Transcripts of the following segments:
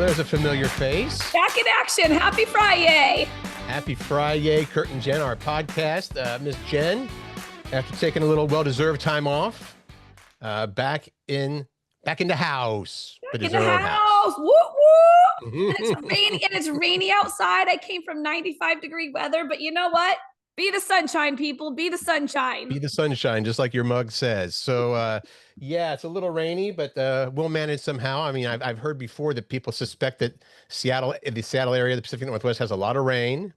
Oh, there's a familiar face. Back in action. Happy Friday. Happy Friday, CURT and Jen, our podcast. Miss Jen, after taking a little well-deserved time off, back in the house. Back in the house. Woo woo. And it's rainy outside. I came from 95-degree weather, but you know what? Be the sunshine, people. Be the sunshine. Be the sunshine, just like your mug says. So, yeah, it's a little rainy, but we'll manage somehow. I mean, I've heard before that people suspect that the Seattle area, the Pacific Northwest, has a lot of rain.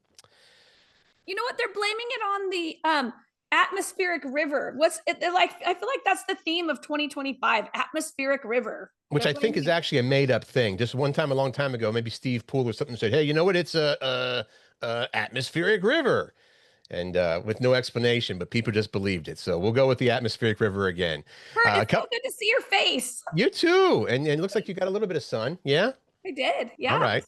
You know what? They're blaming it on the atmospheric river. What's it like? I feel like that's the theme of 2025, atmospheric river. Which I think is actually a made-up thing. Just one time, a long time ago, maybe Steve Poole or something said, hey, you know what? It's a atmospheric river. And with no explanation, but people just believed it. So we'll go with the atmospheric river again. It's so good to see your face. You too. And it looks like you got a little bit of sun. Yeah? I did. Yeah. All right.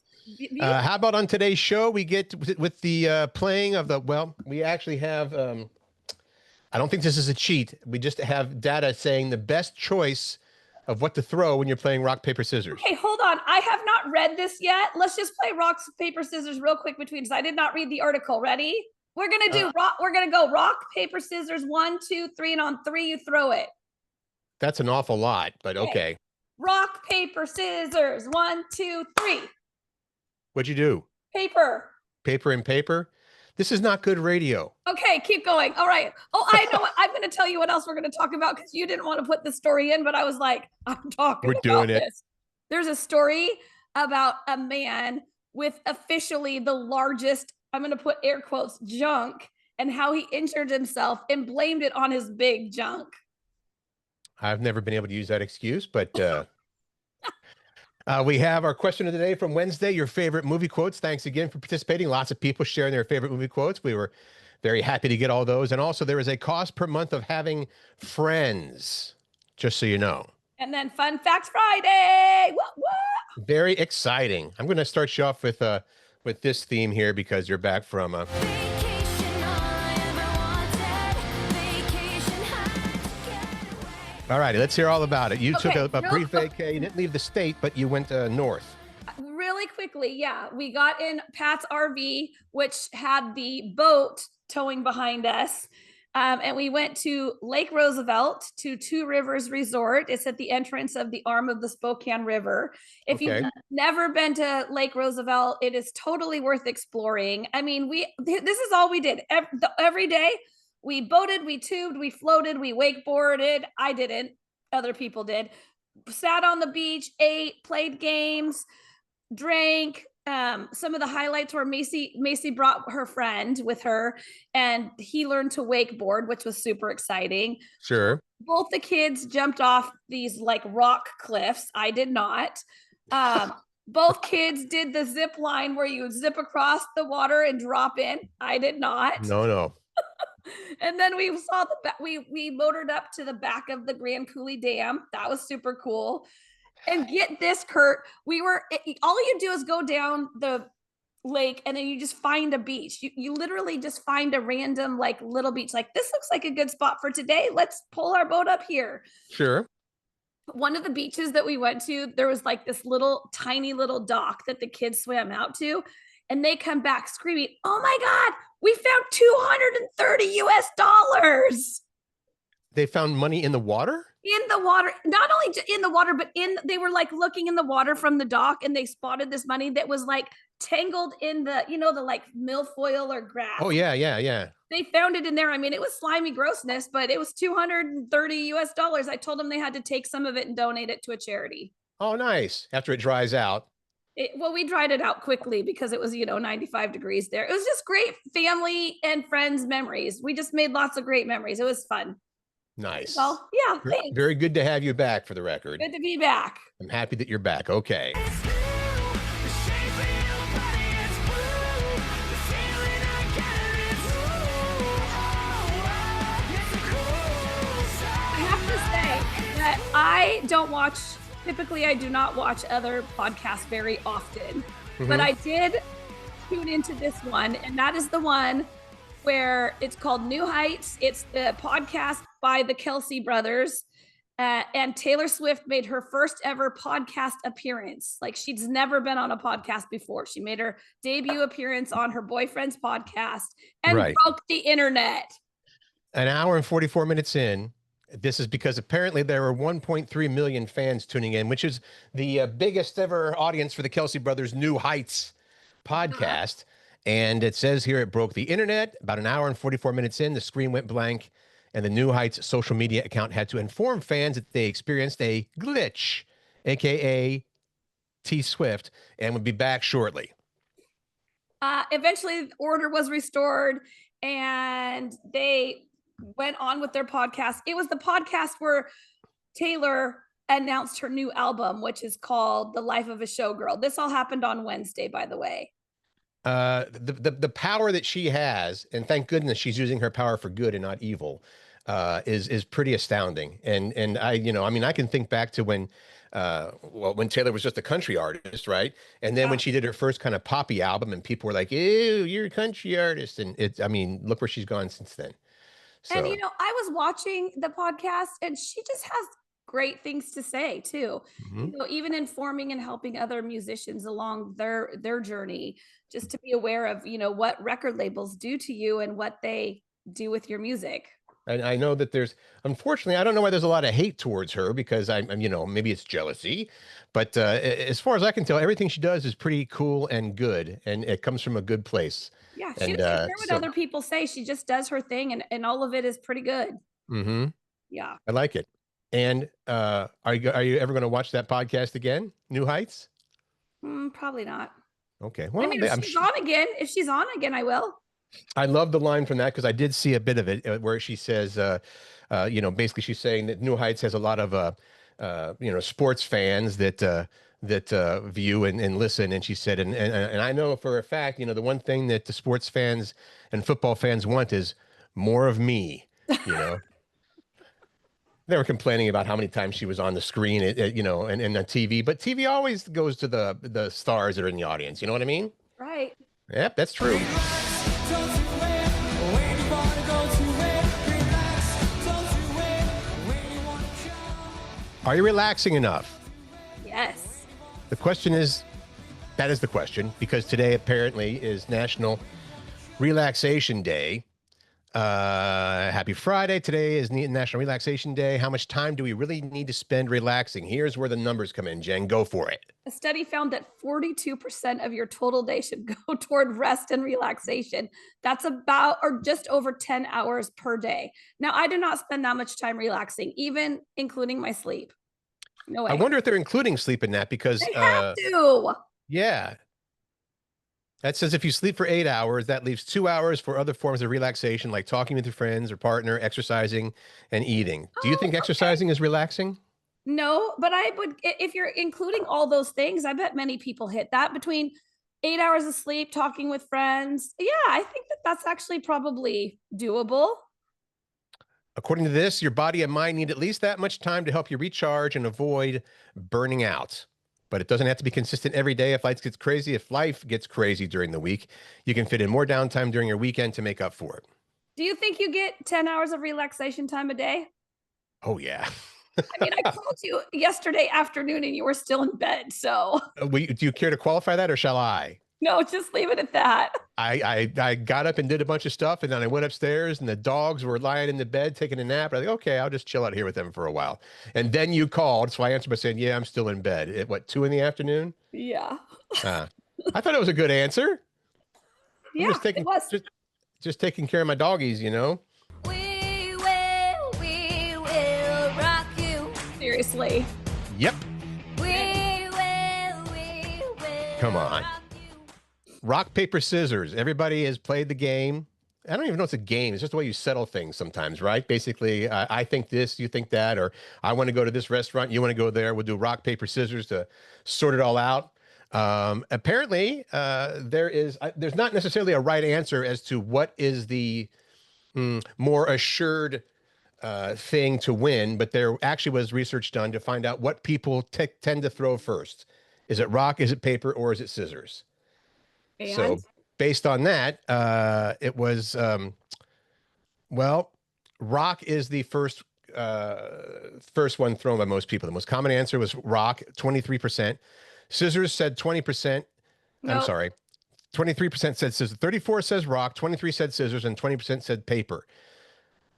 How about on today's show, we get with the playing of the, well, we actually have, I don't think this is a cheat. We just have data saying the best choice of what to throw when you're playing rock, paper, scissors. Okay, hold on. I have not read this yet. Let's just play rock, paper, scissors real quick between us. I did not read the article. Ready? We're going to do rock. We're going to go rock, paper, scissors, 1, 2, 3. And on 3, you throw it. That's an awful lot, but okay. Rock, paper, scissors, 1, 2, 3. What'd you do? Paper. Paper and paper? This is not good radio. Okay, keep going. All right. Oh, I know what I'm going to tell you what else we're going to talk about because you didn't want to put the story in, but I was like, I'm talking about doing it. this. There's a story about a man with officially the largest, I'm going to put air quotes, junk, and how he injured himself and blamed it on his big junk. I've never been able to use that excuse, but we have our question of the day from Wednesday, your favorite movie quotes. Thanks again for participating. Lots of people sharing their favorite movie quotes. We were very happy to get all those. And also there is a cost per month of having friends, just so you know. And then Fun Facts Friday. What? Very exciting. I'm going to start you off with this theme here because you're back from All righty, let's hear all about it. You took a brief vacay. You didn't leave the state, but you went north. Really quickly, yeah. We got in Pat's RV, which had the boat towing behind us. And we went to Lake Roosevelt to Two Rivers Resort. It's at the entrance of the arm of the Spokane River. If you've never been to Lake Roosevelt, it is totally worth exploring. I mean, this is all we did every day. We boated, we tubed, we floated, we wakeboarded. I didn't. Other people did. Sat on the beach, ate, played games, drank. Some of the highlights were Macy brought her friend with her and he learned to wakeboard, which was super exciting. Sure. Both the kids jumped off these like rock cliffs. I did not. Both kids did the zip line where you zip across the water and drop in. I did not. No. And then we saw we motored up to the back of the Grand Coulee Dam. That was super cool. And get this, CURT, all you do is go down the lake and then you just find a beach. You literally just find a random like little beach. Like, this looks like a good spot for today. Let's pull our boat up here. Sure. One of the beaches that we went to, there was like this tiny little dock that the kids swam out to. And they come back screaming, oh my God, we found $230. They found money in the water? In the water, not only in the water, but they were like looking in the water from the dock and they spotted this money that was like tangled in the like milfoil or grass. Oh, yeah. They found it in there. I mean, it was slimy grossness, but it was $230. I told them they had to take some of it and donate it to a charity. Oh, nice. After it dries out. We dried it out quickly because it was, 95 degrees there. It was just great family and friends memories. We just made lots of great memories. It was fun. Nice. Well, yeah. Thanks. Very good to have you back, for the record. Good to be back. I'm happy that you're back. Okay. I have to say that I don't watch. Typically, I do not watch other podcasts very often, but I did tune into this one, and that is the one where it's called New Heights. It's the podcast by the Kelsey brothers, And Taylor Swift made her first ever podcast appearance. Like, she's never been on a podcast before. She made her debut appearance on her boyfriend's podcast and Right. broke the internet. An hour and 44 minutes in. This is because apparently there were 1.3 million fans tuning in, which is the biggest ever audience for the Kelsey Brothers New Heights podcast. And it says here it broke the internet. About an hour and 44 minutes in, the screen went blank, and the New Heights social media account had to inform fans that they experienced a glitch, aka T Swift, and would be back shortly. Eventually, order was restored, and they went on with their podcast. It was the podcast where Taylor announced her new album, which is called The Life of a Showgirl. This all happened on Wednesday, by the way. The power that she has, and thank goodness she's using her power for good and not evil, is pretty astounding. And I, I mean, I can think back to when Taylor was just a country artist, right? And then when she did her first kind of poppy album, and people were like, "Ew, you're a country artist," and I mean, look where she's gone since then. So, and I was watching the podcast, and she just has great things to say too. Even informing and helping other musicians along their journey, just to be aware of what record labels do to you and what they do with your music. and I know that unfortunately, I don't know why there's a lot of hate towards her, because I'm maybe it's jealousy, but as far as I can tell, everything she does is pretty cool and good, and it comes from a good place. Yeah, she doesn't care what other people say. She just does her thing, and all of it is pretty good. Yeah, I like it. And are you ever going to watch that podcast again, New Heights? Probably not. Okay. Well, I mean, if she's on again, I will. I love the line from that, because I did see a bit of it where she says, basically she's saying that New Heights has a lot of, sports fans that view and listen. And she said, and I know for a fact, the one thing that the sports fans and football fans want is more of me, They were complaining about how many times she was on the screen, and on TV, but TV always goes to the stars that are in the audience. You know what I mean? Right. Yep, that's true. Are you relaxing enough? Yes. The question is, that is the question, because today apparently is National Relaxation Day. Happy Friday. Today is National Relaxation Day. How much time do we really need to spend relaxing? Here's where the numbers come in. Jen, go for it. A study found that 42% of your total day should go toward rest and relaxation. That's about, or just over 10 hours per day. Now, I do not spend that much time relaxing, even including my sleep. No way. I wonder if they're including sleep in that, because they have to. Yeah. That says if you sleep for 8 hours, that leaves 2 hours for other forms of relaxation, like talking with your friends or partner, exercising, and eating. Do you think exercising is relaxing? No, but I would, if you're including all those things, I bet many people hit that between 8 hours of sleep, talking with friends. Yeah, I think that's actually probably doable. According to this, your body and mind need at least that much time to help you recharge and avoid burning out. But it doesn't have to be consistent every day. If life gets crazy during the week, you can fit in more downtime during your weekend to make up for it. Do you think you get 10 hours of relaxation time a day? Oh, yeah. I mean, I called you yesterday afternoon and you were still in bed. So do you care to qualify that, or shall I? No, just leave it at that. I got up and did a bunch of stuff, and then I went upstairs, and the dogs were lying in the bed taking a nap. I was like, okay, I'll just chill out here with them for a while. And then you called, so I answered by saying, yeah, I'm still in bed. At what, 2 p.m? Yeah. I thought it was a good answer. Yeah, it was. Just taking care of my doggies, We will rock you. Seriously. Yep. We will Come on. Rock, paper, scissors. Everybody has played the game. I don't even know it's a game. It's just the way you settle things sometimes, right? Basically, I think this, you think that, or I want to go to this restaurant, you want to go there. We'll do rock, paper, scissors to sort it all out. Apparently, there's not necessarily a right answer as to what is the more assured thing to win, but there actually was research done to find out what people tend to throw first. Is it rock, is it paper, or is it scissors? And? So based on that, it was, rock is the first first one thrown by most people. The most common answer was rock, 23%. Scissors said 20%. I'm Nope. sorry. 23% said scissors. 34 says rock, 23 said scissors, and 20% said paper.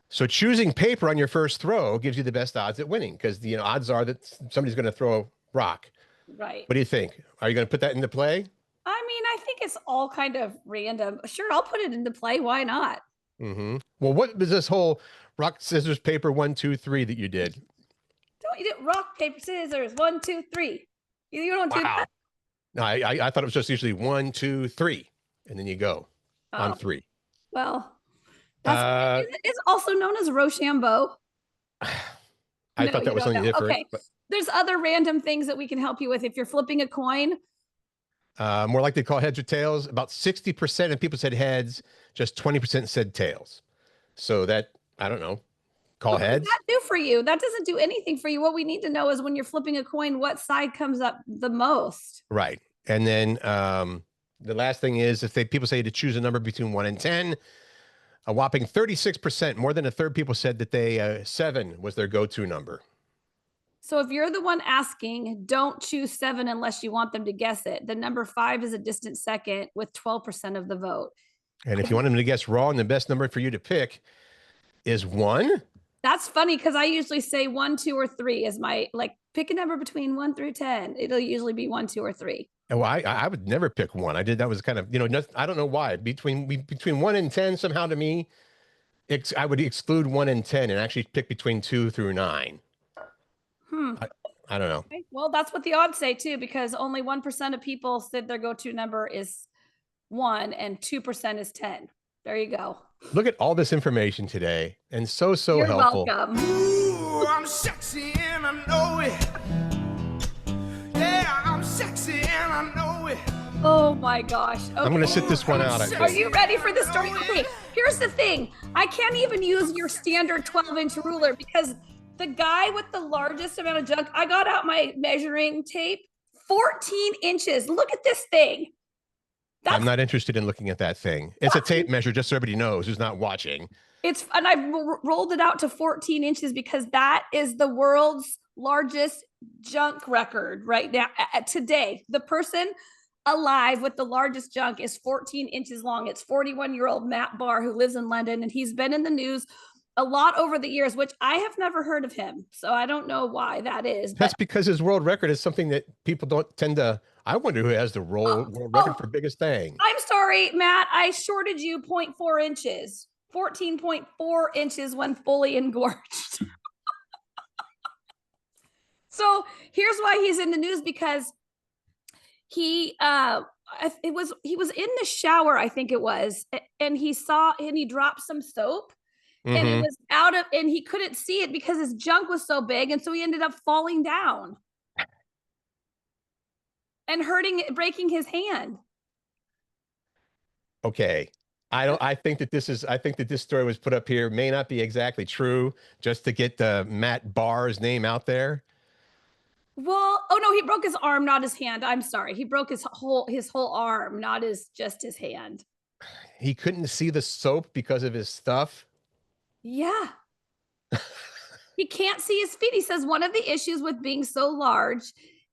So choosing paper on your first throw gives you the best odds at winning because the odds are that somebody's going to throw rock. Right. What do you think? Are you going to put that into play? I mean, I think it's all kind of random. Sure, I'll put it into play. Why not? Mm-hmm. Well, what was this whole rock, scissors, paper, 1, 2, 3 that you did? Don't you do rock, paper, scissors, 1, 2, 3. You don't do Wow. that? No, I thought it was just usually 1, 2, 3, and then you go on Oh, 3. well, that's Uh, it's also known as Rochambeau. I No, thought that you was don't something know. different. Okay. There's other random things that we can help you with. If you're flipping a coin, More likely to call heads or tails. About 60% of people said heads, just 20% said tails. So that, I don't know, call what does that heads? do for you? That doesn't do anything for you. What we need to know is when you're flipping a coin, what side comes up the most. Right. And then the last thing is if people say to choose a number between 1 and 10, a whopping 36%, more than a third people said that 7 was their go-to number. So if you're the one asking, don't choose 7 unless you want them to guess it. The number 5 is a distant second with 12% of the vote. And if you want them to guess wrong, the best number for you to pick is 1. That's funny because I usually say 1, 2, or 3 is my pick a number between 1 through 10. It'll usually be 1, 2, or 3. Oh, I would never pick 1. That was kind of, I don't know why. Between 1 and 10, somehow to me, I would exclude 1 and 10 and actually pick between 2 through 9. I don't know. Okay. Well, that's what the odds say too, because only 1% of people said their go-to number is 1 and 2% is 10. There you go. Look at all this information today, and so You're helpful. welcome. Ooh, I'm sexy and I know it. Yeah, I'm sexy and I know it. Oh my gosh. Okay. I'm going to sit this one out. I Are think. you ready for the story? Okay, here's the thing. I can't even use your standard 12-inch ruler because the guy with the largest amount of junk, I got out my measuring tape, 14 inches. Look at this thing. I'm not interested in looking at that thing. It's a tape measure, just so everybody knows who's not watching. And I rolled it out to 14 inches because that is the world's largest junk record right now. Today, the person alive with the largest junk is 14 inches long. It's 41-year-old Matt Barr, who lives in London, and he's been in the news a lot over the years, which I have never heard of him. So I don't know why that is. That's because his world record is something that people don't tend to. I wonder who has the world record for biggest thing. I'm sorry, Matt. I shorted you 0.4 inches, 14.4 inches when fully engorged. So here's why he's in the news, because he was in the shower, I think it was, and he dropped some soap. And it was and he couldn't see it because his junk was so big. And so he ended up falling down and breaking his hand. Okay. I think that this story was put up here may not be exactly true just to get Matt Barr's name out there. Well, oh no, he broke his arm, not his hand. I'm sorry. He broke his whole arm, not just his hand. He couldn't see the soap because of his stuff. Yeah. He can't see his feet. He says one of the issues with being so large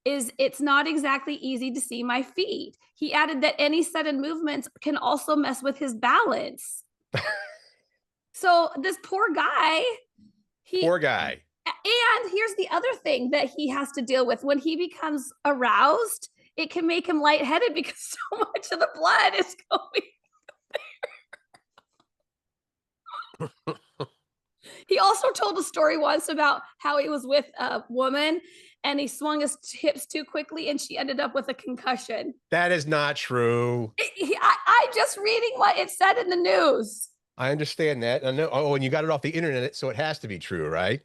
is it's not exactly easy to see my feet. He added that any sudden movements can also mess with his balance. So this poor guy. And here's the other thing that he has to deal with. When he becomes aroused, it can make him lightheaded because so much of the blood is going. He also told a story once about how he was with a woman and he swung his hips too quickly and she ended up with a concussion. That is not true. I'm just reading what it said in the news. I understand that. I know. Oh, and you got it off the internet, so it has to be true, right?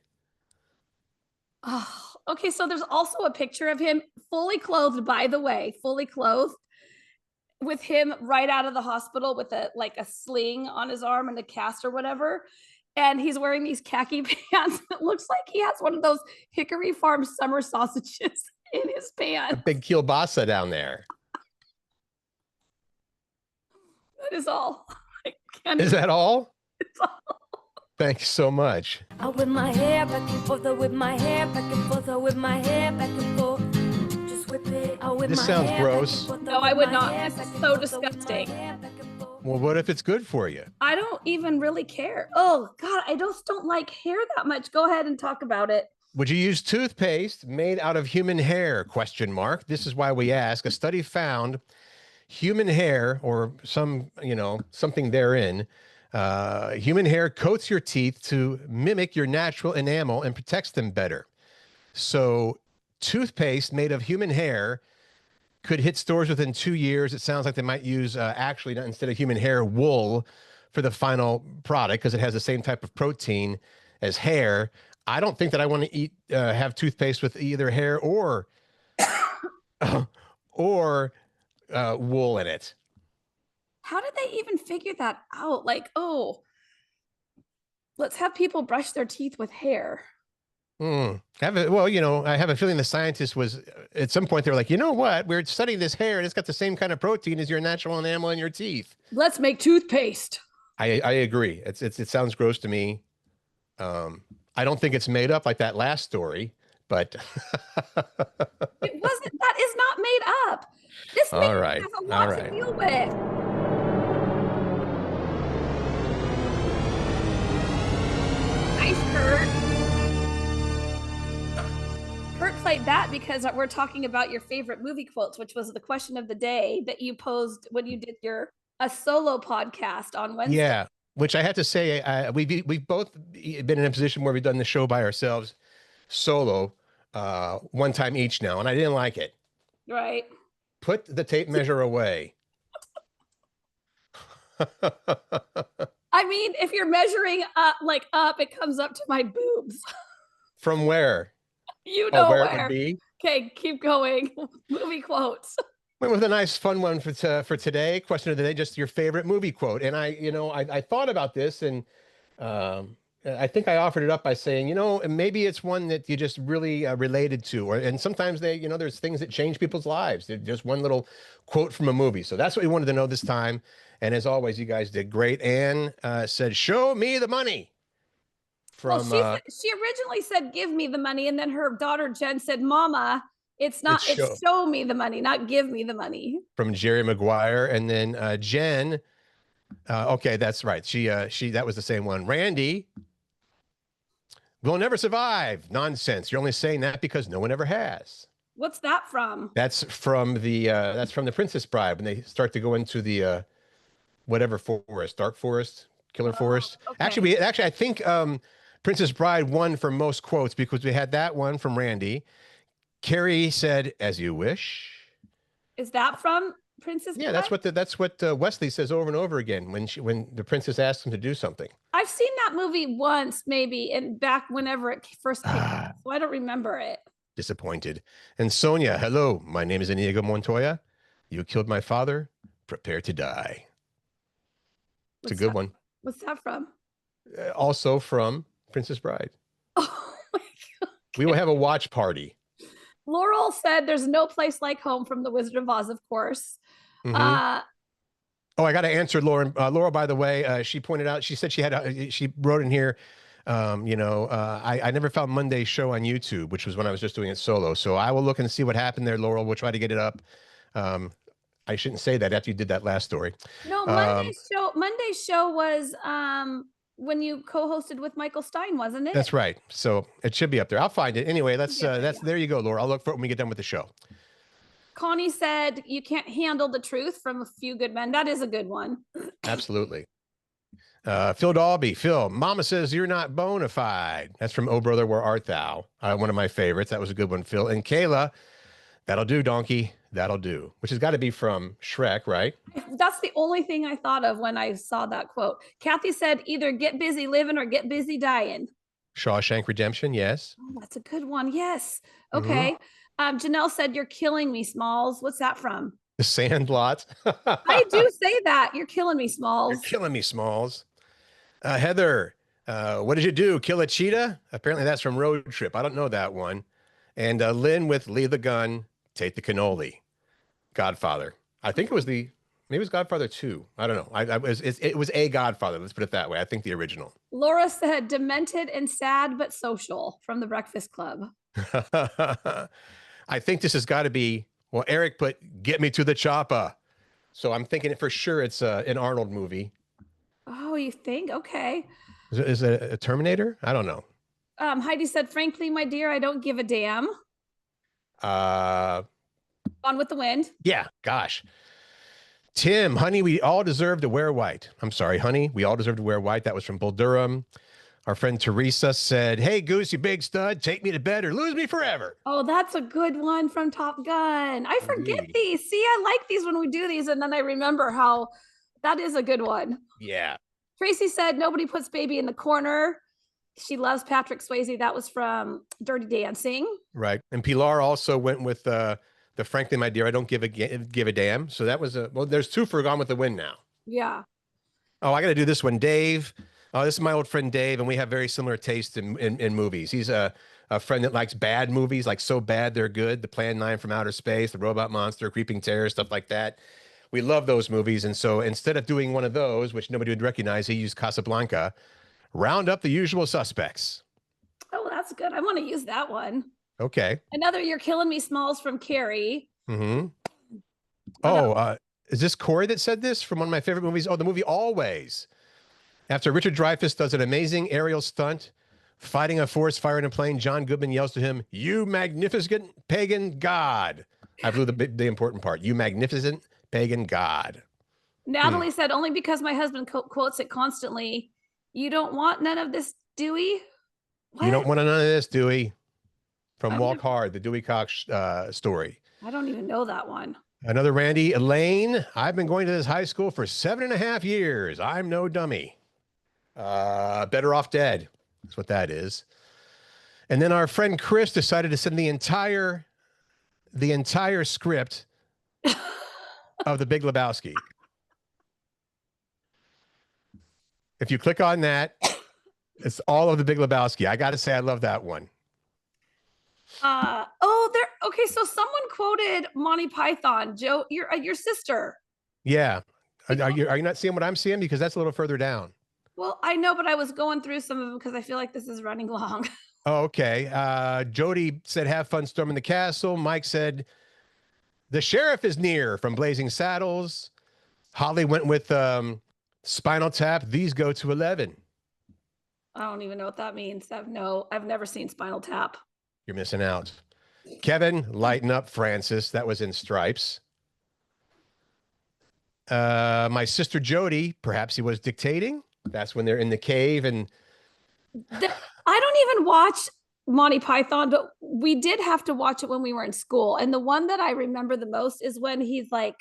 Oh, okay. So there's also a picture of him fully clothed, by the way, fully clothed, with him right out of the hospital with a sling on his arm and a cast or whatever. And he's wearing these khaki pants. It looks like he has one of those Hickory Farm summer sausages in his pants. A big kielbasa down there. That is all. Is that all? It's all. Thanks so much. I whip my hair back and forth, I whip my hair back and forth, I whip my hair back and forth. Just whip it. I whip This my sounds hair gross. back and forth, No, I would whip my not. hair This back is and so forth, I whip my disgusting. hair back and forth. Well, what if it's good for you? I don't even really care. Oh God, I just don't like hair that much. Go ahead and talk about it. Would you use toothpaste made out of human hair? Question mark. This is why we ask. A study found human hair, or some, something therein, human hair coats your teeth to mimic your natural enamel and protects them better. So toothpaste made of human hair could hit stores within 2 years. It sounds like they might use actually, instead of human hair, wool for the final product because it has the same type of protein as hair. I don't think that I want to have toothpaste with either hair or or wool in it. How did they even figure that out? Like, oh, let's have people brush their teeth with hair. I have a feeling the scientist was, at some point, they were like, you know what? We're studying this hair and it's got the same kind of protein as your natural enamel in your teeth. Let's make toothpaste. I agree. It sounds gross to me. I don't think it's made up like that last story, but It wasn't. That is not made up. This All man right. has a lot All to right. deal with. Nice, Kurt. Kurt played that because we're talking about your favorite movie quotes, which was the question of the day that you posed when you did a solo podcast on Wednesday. yeah, which I have to say, we've both been in a position where we've done the show by ourselves, solo, one time each now, and I didn't like it. Right. Put the tape measure away. I mean, if you're measuring up, it comes up to my boobs. From where? You know where where. it would be? Okay, keep going. Movie quotes. Went with a nice fun one for today. Question of the day, just your favorite movie quote. And I thought about this, and I think I offered it up by saying, maybe it's one that you just really related to, and sometimes there's things that change people's lives. They're just one little quote from a movie. So that's what we wanted to know this time. And as always, you guys did great. Anne said, "Show me the money." From she originally said, "Give me the money," and then her daughter Jen said, "Mama, it's show me the money, not give me the money." From Jerry Maguire, and then Jen. Okay, that's right. She that was the same one. Randy, "We'll never survive." Nonsense. You're only saying that because no one ever has. What's that from? That's from the Princess Bride, when they start to go into the whatever forest, dark forest, killer forest. Okay. Actually, I think Princess Bride won for most quotes because we had that one from Randy. Carrie said, "As you wish." Is that from Princess Bride? Yeah, that's what Wesley says over and over again when the princess asks him to do something. I've seen that movie once, maybe, and back whenever it first came out, so I don't remember it. Disappointed. And Sonia, "Hello, my name is Inigo Montoya. You killed my father. Prepare to die." It's a good one. What's that from? Also from Princess Bride. Oh my God. We will have a watch party. Laurel said, "There's no place like home," from The Wizard of Oz, of course. Mm-hmm. Oh, I got to answer Lauren. Laura, by the way, she pointed out, she said she wrote in here, I never found Monday's show on YouTube, which was when I was just doing it solo. So I will look and see what happened there, Laurel. We'll try to get it up. I shouldn't say that after you did that last story. No, Monday's show was when you co-hosted with Michael Stein, wasn't it? That's right. So it should be up there. I'll find it. Anyway, there you go, Laura. I'll look for it when we get done with the show. Connie said, "You can't handle the truth," from A Few Good Men. That is a good one. Absolutely. Phil Dalby, "Phil, Mama says you're not bona fide." That's from "Oh Brother, Where Art Thou?" One of my favorites. That was a good one, Phil. And Kayla, "That'll do, donkey. That'll do," which has got to be from Shrek, right? That's the only thing I thought of when I saw that quote. Kathy said, "Either get busy living or get busy dying." Shawshank Redemption, yes. Oh, that's a good one. Yes. Okay. Janelle said, "You're killing me, Smalls." What's that from? The Sandlot. I do say that. "You're killing me, Smalls." You're killing me, Smalls. Heather, "What did you do? Kill a cheetah?" Apparently that's from Road Trip. I don't know that one. And Lynn with "Leave the gun, take the cannoli." Godfather. I think it was the Maybe it was Godfather 2. I don't know. It was a Godfather. Let's put it that way. I think the original. Laura said demented and sad but social from the Breakfast Club. I think this has got to be, well, Eric put "Get Me to the Chopper." So I'm thinking for sure it's an Arnold movie. Oh, you think? Okay. Is it a Terminator? I don't know. Heidi said, frankly, my dear, I don't give a damn. Gone with the Wind. Yeah, gosh. Tim, honey, we all deserve to wear white. I'm sorry, honey, we all deserve to wear white. That was from Bull Durham. Our friend Teresa said, hey, Goose, you big stud, take me to bed or lose me forever. Oh, that's a good one from Top Gun. I forget these. See, I like these when we do these, and then I remember how that is a good one. Yeah. Tracy said, nobody puts baby in the corner. She loves Patrick Swayze. That was from Dirty Dancing. Right. And Pilar also went with the frankly, my dear, I don't give a damn. So that was well, there's two for Gone with the Wind now. Yeah. Oh, I got to do this one. Dave. Oh, this is my old friend Dave, and we have very similar tastes in movies. He's a friend that likes bad movies, like so bad they're good. The Plan 9 from Outer Space, The Robot Monster, Creeping Terror, stuff like that. We love those movies. And so instead of doing one of those, which nobody would recognize, he used Casablanca. Round up the usual suspects. Oh, that's good. I want to use that one. Okay. Another You're Killing Me Smalls from Carrie. Mm-hmm. Oh, is this Corey that said this from one of my favorite movies? Oh, the movie Always. After Richard Dreyfuss does an amazing aerial stunt, fighting a forest fire in a plane, John Goodman yells to him, you magnificent pagan god. I blew the important part. You magnificent pagan god. Natalie said, only because my husband quotes it constantly. You don't want none of this, Dewey? What? You don't want none of this, Dewey. From Walk Hard, the Dewey Cox story. I don't even know that one. Another Randy. Elaine, I've been going to this high school for 7.5 years. I'm no dummy. Better Off Dead. That's what that is. And then our friend Chris decided to send the entire script of The Big Lebowski. If you click on that, it's all of The Big Lebowski. I got to say, I love that one. Okay. So someone quoted Monty Python. Joe, your sister. Yeah. Are you not seeing what I'm seeing? Because that's a little further down. Well, I know, but I was going through some of them because I feel like this is running long. Oh, okay. Jody said, have fun storming the castle. Mike said, the sheriff is near from Blazing Saddles. Holly went with Spinal Tap. These go to 11. I don't even know what that means. I've never seen Spinal Tap. You're missing out. Kevin, lighten up, Francis. That was in Stripes. My sister Jody, perhaps he was dictating. That's when they're in the cave and I don't even watch Monty Python, but we did have to watch it when we were in school. And the one that I remember the most is when he's like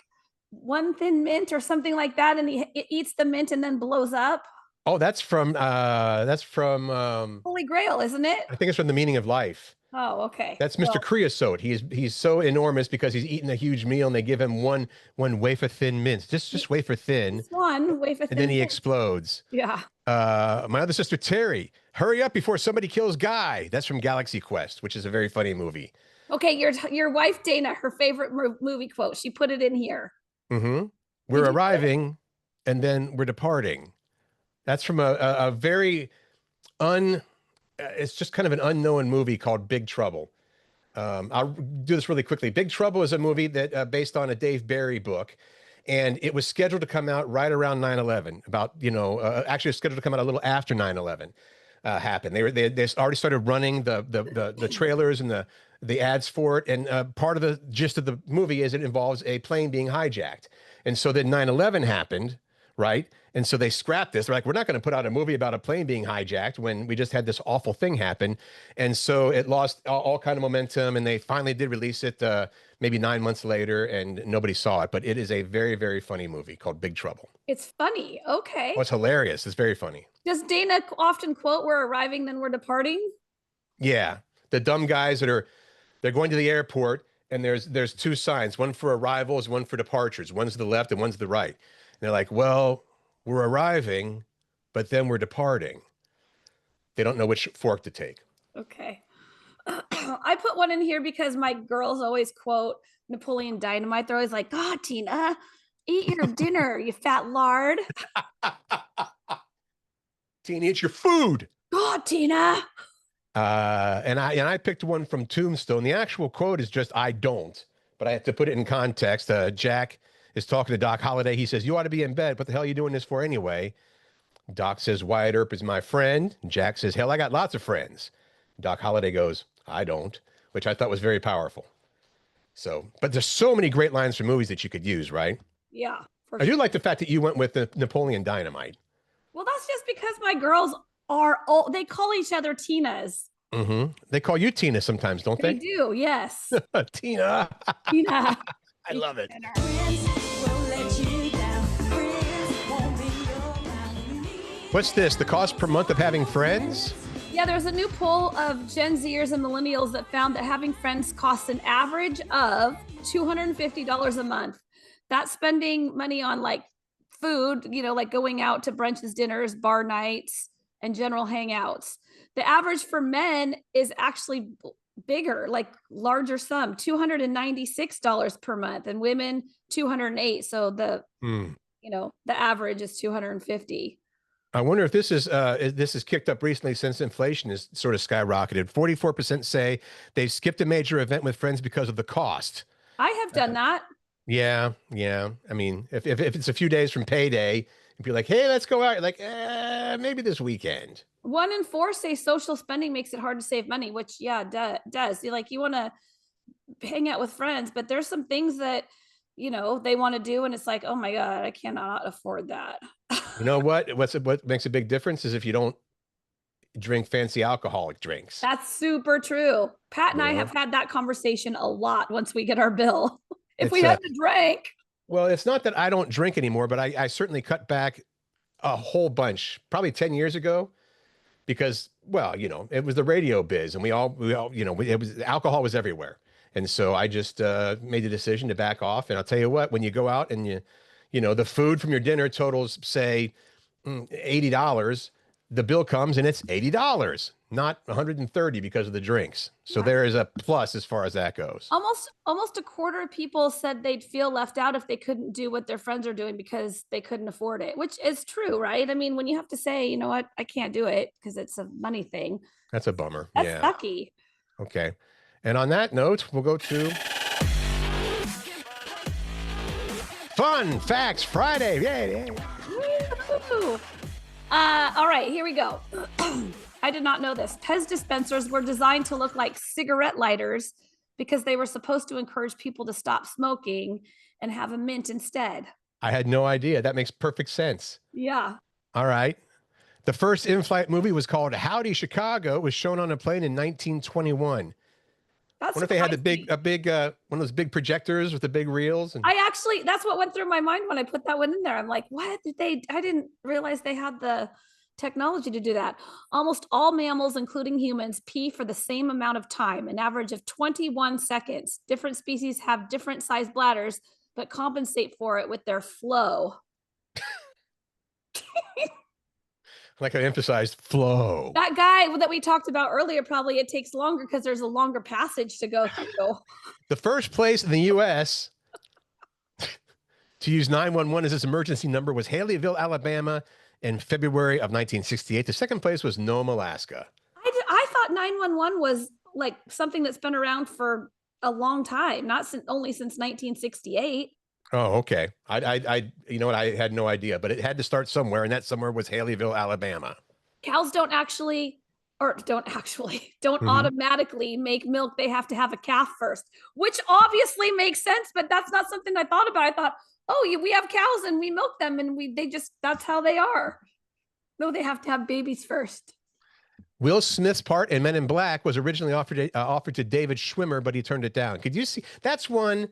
one thin mint or something like that, and he eats the mint and then blows up. Oh, that's from Holy Grail, isn't it? I think it's from The Meaning of Life. Oh, okay. That's Mr. Creosote. He's so enormous because he's eating a huge meal and they give him one wafer thin mince. Just wafer thin. Just one wafer thin. And then he mince. explodes. Yeah. My other sister Terry, hurry up before somebody kills Guy. That's from Galaxy Quest, which is a very funny movie. Okay, your wife Dana, her favorite movie quote. She put it in here. Mm-hmm. We're arriving and then we're departing. That's from a very it's just kind of an unknown movie called Big Trouble. I'll do this really quickly. Big Trouble is a movie that based on a Dave Barry book, and it was scheduled to come out right around 9/11. Actually, it was scheduled to come out a little after 9/11 happened. They already started running the trailers and the ads for it, and part of the gist of the movie is it involves a plane being hijacked, and so then 9/11 happened. Right. And so they scrapped this. They're like, we're not going to put out a movie about a plane being hijacked when we just had this awful thing happen. And so it lost all kind of momentum. And they finally did release it maybe 9 months later and nobody saw it. But it is a very, very funny movie called Big Trouble. It's funny. Okay. Oh, it's hilarious. It's very funny. Does Dana often quote, we're arriving, then we're departing? Yeah. The dumb guys they're going to the airport and there's two signs, one for arrivals, one for departures. One's to the left and one's to the right. They're like, well, we're arriving, but then we're departing. They don't know which fork to take. Okay. I put one in here because my girls always quote Napoleon Dynamite. They're always like, God, Tina, Eat your dinner, you fat lard. Tina, it's your food. God, Tina. And I picked one from Tombstone. The actual quote is just, I don't, but I have to put it in context. Jack is talking to Doc Holliday. He says, you ought to be in bed. What the hell are you doing this for anyway? Doc says, Wyatt Earp is my friend. Jack says, hell, I got lots of friends. Doc Holliday goes, I don't, which I thought was very powerful. So, but there's so many great lines from movies that you could use, right? Yeah. I do like the fact that you went with the Napoleon Dynamite. Well, that's just because my girls they call each other Tinas. Mm-hmm. They call you Tina sometimes, don't they? They do, yes. Tina. Tina. I love it. What's this? The cost per month of having friends? Yeah, there's a new poll of Gen Zers and millennials that found that having friends costs an average of $250 a month. That's spending money on like food, like going out to brunches, dinners, bar nights, and general hangouts. The average for men is actually bigger, like larger sum, $296 per month, and women $208. So the average is $250. I wonder if this is kicked up recently since inflation is sort of skyrocketed. 44% say they've skipped a major event with friends because of the cost. I have done that. Yeah. I mean, if it's a few days from payday, and be like, hey, let's go out. You're like, maybe this weekend. 1 in 4 say social spending makes it hard to save money, which does. You want to hang out with friends, but there's some things that they want to do, and it's like, oh my God, I cannot afford that. You know what? What makes a big difference is if you don't drink fancy alcoholic drinks. That's super true. Pat and I have had that conversation a lot once we get our bill. If we had to drink. Well, it's not that I don't drink anymore, but I certainly cut back a whole bunch, probably 10 years ago, because, well, it was the radio biz, and we all, it was, alcohol was everywhere. And so I just made the decision to back off. And I'll tell you what, when you go out and the food from your dinner totals, say, $80, the bill comes and it's $80, not $130 because of the drinks. So there is a plus as far as that goes. Almost a quarter of people said they'd feel left out if they couldn't do what their friends are doing because they couldn't afford it, which is true, right? I mean, when you have to say, you know what, I can't do it because it's a money thing. That's a bummer. That's yeah. sucky. Okay. And on that note, we'll go to Fun Facts Friday. Yay. Woo. All right, here we go. I did not know this. Pez dispensers were designed to look like cigarette lighters because they were supposed to encourage people to stop smoking and have a mint instead. I had no idea. That makes perfect sense. Yeah. All right. The first in-flight movie was called Howdy Chicago. It was shown on a plane in 1921. That's what if they had a big one of those big projectors with the big reels? And that's what went through my mind when I put that one in there. I'm like, what did I didn't realize they had the technology to do that. Almost all mammals, including humans, pee for the same amount of time, an average of 21 seconds. Different species have different sized bladders, but compensate for it with their flow. Like I emphasized, flow. That guy that we talked about earlier, probably it takes longer because there's a longer passage to go through. The first place in the U.S. to use 911 as its emergency number was Haleyville, Alabama in February of 1968. The second place was Nome, Alaska. I thought 911 was like something that's been around for a long time, not only since 1968. Oh, okay. I you know what? I had no idea, but it had to start somewhere, and that somewhere was Haleyville, Alabama. Cows don't automatically make milk. They have to have a calf first, which obviously makes sense, but that's not something I thought about. I thought, we have cows and we milk them, and that's how they are. No, they have to have babies first. Will Smith's part in Men in Black was originally offered to David Schwimmer, but he turned it down. Could you see? That's one.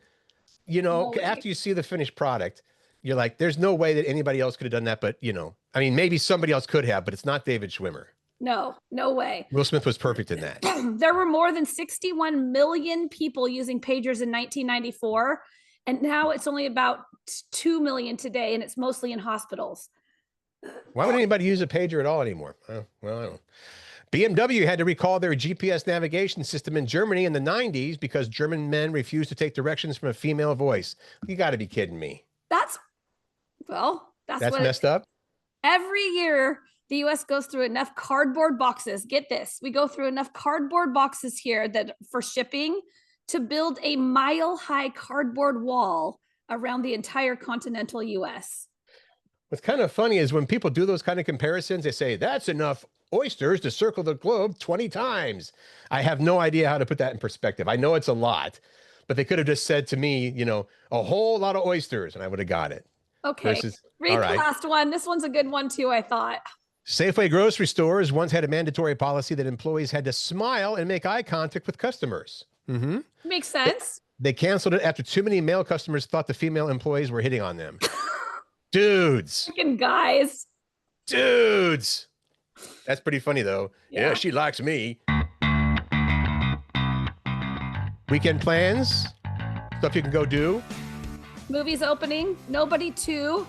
After you see the finished product, you're like, there's no way that anybody else could have done that. But, I mean, maybe somebody else could have, but it's not David Schwimmer. No way. Will Smith was perfect in that. There were more than 61 million people using pagers in 1994. And now it's only about 2 million today. And it's mostly in hospitals. Why would anybody use a pager at all anymore? Well, I don't know. BMW had to recall their GPS navigation system in Germany in the 90s because German men refused to take directions from a female voice. You got to be kidding me. That's Well, that's That's what messed up. every year the US goes through enough cardboard boxes. Get this. We go through enough cardboard boxes here that for shipping to build a mile-high cardboard wall around the entire continental US. What's kind of funny is when people do those kind of comparisons, they say that's enough oysters to circle the globe 20 times. I have no idea how to put that in perspective. I know it's a lot, but they could have just said to me, you know, a whole lot of oysters, and I would have got it. Okay. Versus, Read all the right. last one. This one's a good one too, I thought. Safeway grocery stores once had a mandatory policy that employees had to smile and make eye contact with customers. Mm-hmm. Makes sense. They canceled it after too many male customers thought the female employees were hitting on them. Dudes. Freaking guys. Dudes. That's pretty funny, though. Yeah. Yeah, she likes me. Weekend plans? Stuff you can go do? Movies opening, Nobody 2,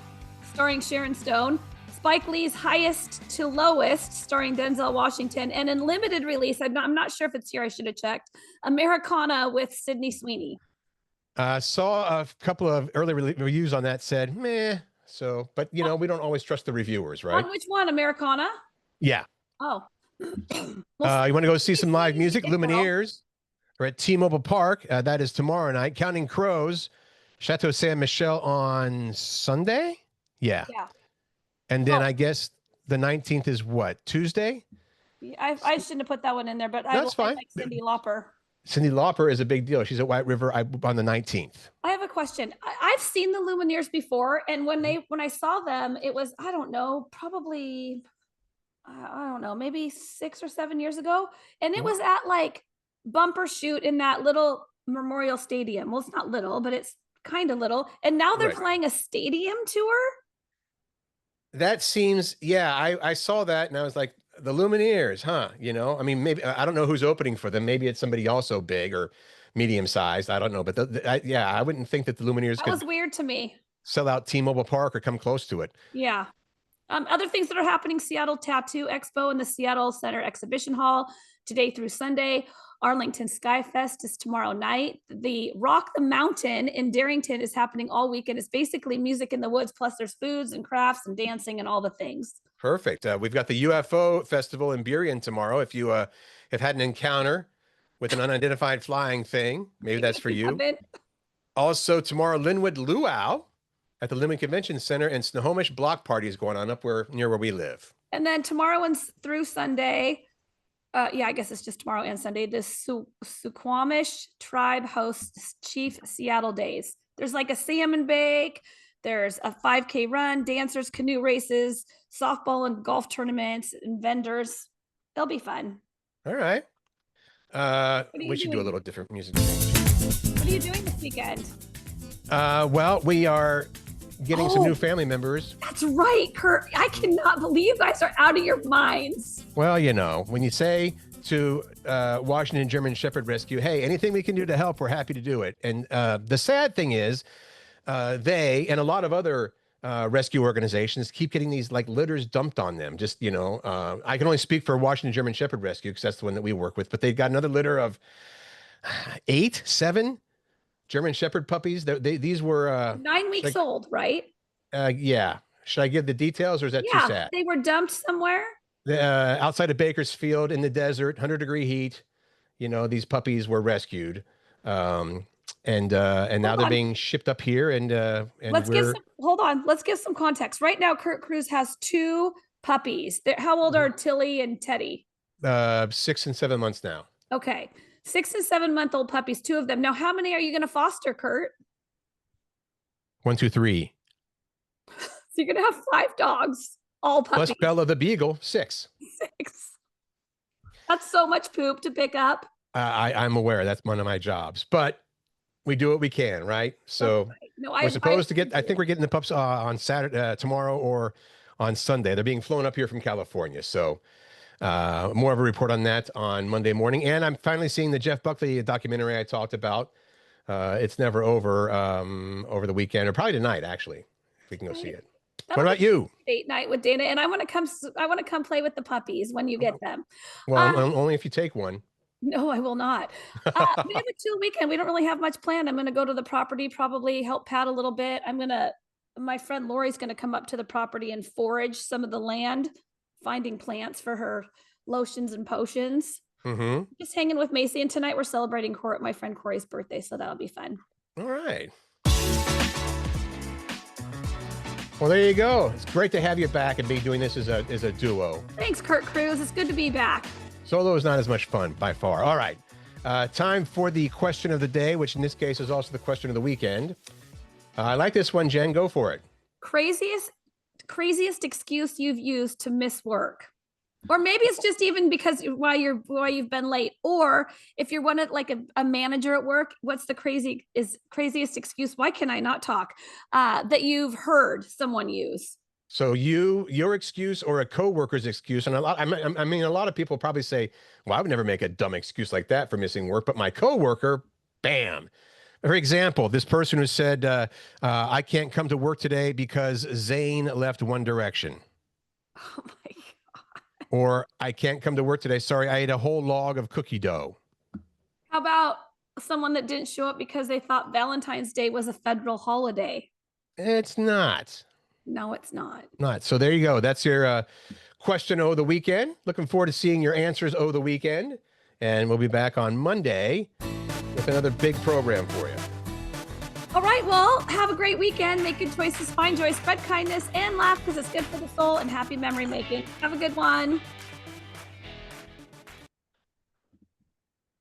starring Sharon Stone. Spike Lee's Highest to Lowest, starring Denzel Washington. And in limited release, I'm not sure if it's here, I should have checked, Americana with Sydney Sweeney. Saw a couple of early reviews on that, said, meh. So, but you know, we don't always trust the reviewers, right? On which one, Americana? Yeah. Oh. You want to go see some live music? Lumineers are at T-Mobile Park. That is tomorrow night. Counting Crows, Chateau Saint Michel on Sunday. Yeah. And then I guess the 19th is what, Tuesday? I shouldn't have put that one in there, but That's fine. like Cyndi Lauper. Cyndi Lauper is a big deal. She's at White River on the 19th. I have a question. I've seen the Lumineers before, and when I saw them, it was, I don't know, probably, I don't know, maybe 6 or 7 years ago, and it was at like Bumper Shoot in that little Memorial Stadium. Well, it's not little, but it's kind of little, and now they're playing a stadium tour. That seems, yeah, I saw that and I was like, the Lumineers, huh? You know, I mean, maybe, I don't know who's opening for them. Maybe it's somebody also big or medium sized. I don't know. But I wouldn't think that the Lumineers That was weird to me. Sell out T-Mobile Park or come close to it. Yeah. Other things that are happening, Seattle Tattoo Expo in the Seattle Center Exhibition Hall today through Sunday. Arlington Sky Fest is tomorrow night. The Rock the Mountain in Darrington is happening all weekend. It's basically music in the woods, plus there's foods and crafts and dancing and all the things. Perfect. We've got the UFO Festival in Burien tomorrow. If you have had an encounter with an unidentified flying thing, maybe that's for you. Also tomorrow, Linwood Luau at the Linwood Convention Center and Snohomish Block Party is going on up near where we live. And then tomorrow and through Sunday, I guess it's just tomorrow and Sunday, the Suquamish tribe hosts Chief Seattle Days. There's like a salmon bake, there's a 5K run, dancers, canoe races, softball and golf tournaments, and vendors. They'll be fun. All right. We should do a little different music. What are you doing this weekend? Well, we are getting some new family members. That's right, Kurt. I cannot believe you guys are out of your minds. Well, you know, when you say to Washington German Shepherd Rescue, hey, anything we can do to help, we're happy to do it. And the sad thing is they and a lot of other rescue organizations keep getting these like litters dumped on them. Just, you know, I can only speak for Washington German Shepherd Rescue because that's the one that we work with, but they've got another litter of 7 German Shepherd puppies. These were 9 weeks old, right? Yeah. Should I give the details or is that too sad? They were dumped somewhere. Outside of Bakersfield in the desert, 100-degree heat. You know, these puppies were rescued. And now they're being shipped up here and hold on. Let's give some context. Right now, Kurt Cruz has 2 puppies. How old are Tilly and Teddy? 6 and 7 months now. Okay. 6 and 7-month-old puppies, 2 of them. Now, how many are you going to foster, Kurt? 1, 2, 3. So you're going to have 5 dogs, all puppies. Plus Bella the Beagle, 6. 6. That's so much poop to pick up. I'm aware that's one of my jobs, but we do what we can, right? So we're supposed to get, I think we're getting the pups on Saturday, tomorrow or on Sunday. They're being flown up here from California. So more of a report on that on Monday morning. And I'm finally seeing the Jeff Buckley documentary I talked about. It's Never Over over the weekend, or probably tonight, actually, if we can go see it. What about you? Date night with Dana, and I want to come play with the puppies when you get them. Well, only if you take one. No, I will not. We have a chill weekend. We don't really have much planned. I'm going to go to the property, probably help Pat a little bit. I'm going to my friend Lori's going to come up to the property and forage some of the land, finding plants for her lotions and potions. Just hanging with Macy. And tonight we're celebrating my friend Corey's birthday. So that'll be fun. All right. Well, there you go. It's great to have you back and be doing this as a duo. Thanks, Kurt Cruz. It's good to be back. Solo is not as much fun by far. All right. Time for the question of the day, which in this case is also the question of the weekend. I like this one, Jen. Go for it. Craziest excuse you've used to miss work. Or maybe it's just even because why you've been late. Or if you're a manager at work, what's the craziest excuse? Why can I not talk? That you've heard someone use. So your excuse or a coworker's excuse, and a lot of people probably say, well, I would never make a dumb excuse like that for missing work, but my coworker, bam. For example, this person who said, I can't come to work today because Zane left One Direction. Oh my God. Or I can't come to work today. Sorry, I ate a whole log of cookie dough. How about someone that didn't show up because they thought Valentine's Day was a federal holiday? It's not. No, it's not. Not. So there you go. That's your question of the weekend. Looking forward to seeing your answers over the weekend. And we'll be back on Monday with another big program for you. All right. Well, have a great weekend. Make good choices, find joy, spread kindness, and laugh because it's good for the soul, and happy memory making. Have a good one.